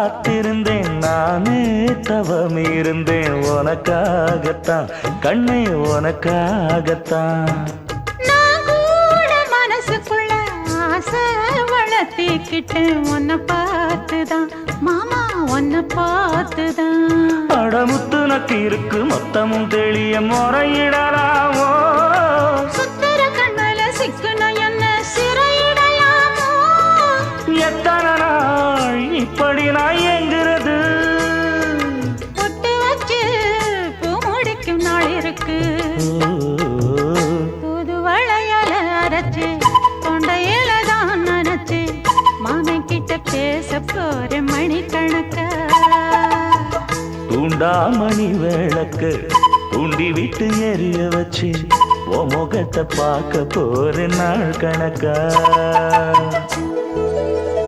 காத்திருந்தேன் நானே தவம் இருந்தேன் உனக்காகத்தான் கண்ணே உனக்காகத்தான் நான் கூட மனசுக்குள்ள ஆசை வளர்த்திக்கிட்டேன் உன்னை பார்த்துதான் மாமா உன்னை பார்த்துதான் அடமுத்து நக்கு இருக்கு மொத்தமும் தெளிய முறையிடலாமோ சுத்தர கண்ணல சிக்கன என்ன சிறையிடையாமோ எத்தனை நாள் இப்படி நான் எங்கிறது பொட்டு வச்சு பூ முடிக்கும் நாள் இருக்கு புது வளையல அரைச்சு தொண்டையில தான் நினைச்சு மாமன் கிட்ட பேச போற மணிக்கணக்கா தூண்டாமணி விளக்கு தூண்டி விட்டு எரிய வச்சு உன் முகத்தை பார்க்க போற நாள் கணக்கா